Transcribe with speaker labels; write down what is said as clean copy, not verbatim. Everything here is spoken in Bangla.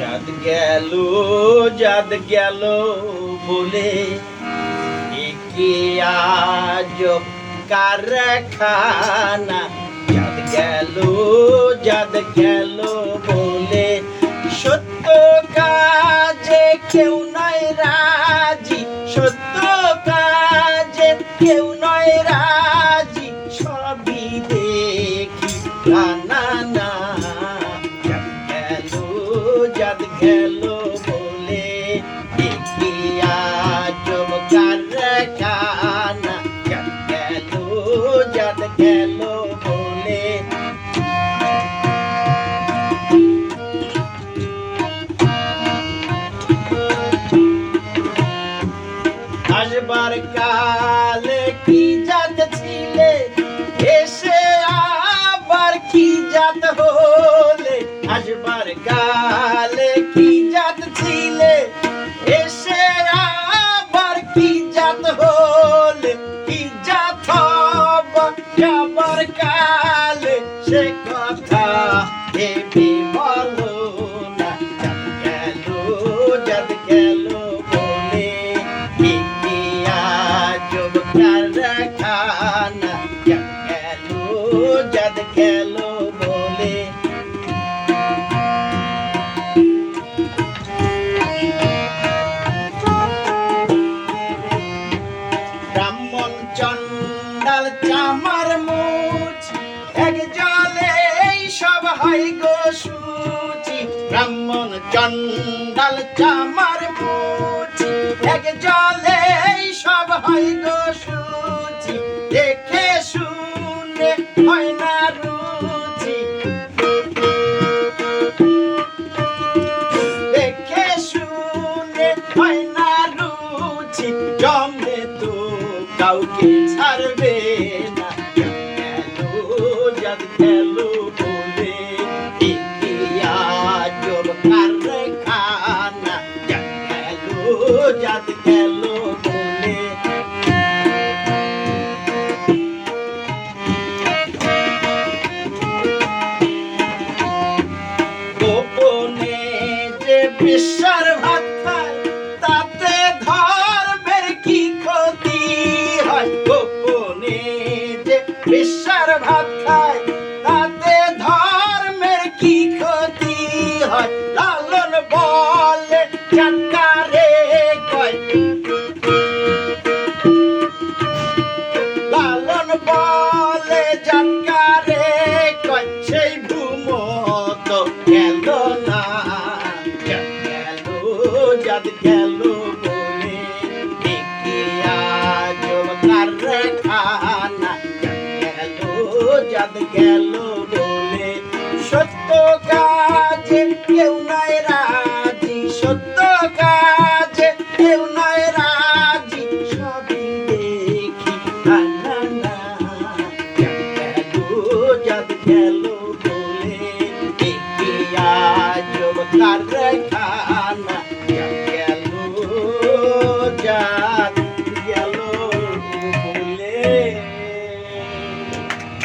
Speaker 1: জাত গেল বলে কি আজব কারখানা। জাত গেল বলে সত্য কাজে কেউ নয় রাজি, সত্য কাজে কেউ নয় রাজি, সবই দেখি না না। জাত গেল বলে কি আজব কারখানা। জাত গেল বলে আসবার কালে কি জাত ছিলে, এসে আবার কি জাত হলে। আসবার কালে কি জাত ছিলে, এসে আবার কি জাত হলে। কি জাত যাবার কালে সে কথা ভেবে বলো না। জাত গেল বলে কি আজব কারখানা। জাত গেল বলে ব্রাহ্মণ চন্ডাল চামার মুচ এক জলে সব হয় গো সুচি। ব্রাহ্মণ চন্ডাল চামার মুচ এক জলে সব হয় গো সুচি। দেখে শুনে হয় না রুচি, দেখে শুনে হয় না রুচি। জমে তো কাউকে ছাড়বে না। জাত গেল বলে কি আজব কারখানা। জাত গেল বলে গোপনে যে বিশ্বের ভাত খায়, তাতে ধর্মের কি ক্ষতি হয়। গোপনে যে বিশ্বের ভাত খায়, তাতে ধর্মের কি ক্ষতি হয়। লালন বলে জাতকারে কয়, লালন বলে জাতকারে কয়, সেই ভূমত গেল না। জাত গেল বলে কি আজব কারখানা। জাত গেল বলে সত্য কাজে কেউ নয় রাজি, সত্য কাজে কেউ নয় রাজি, সবই দেখি না না। জাত গেল বলে কি আজব কারখানা।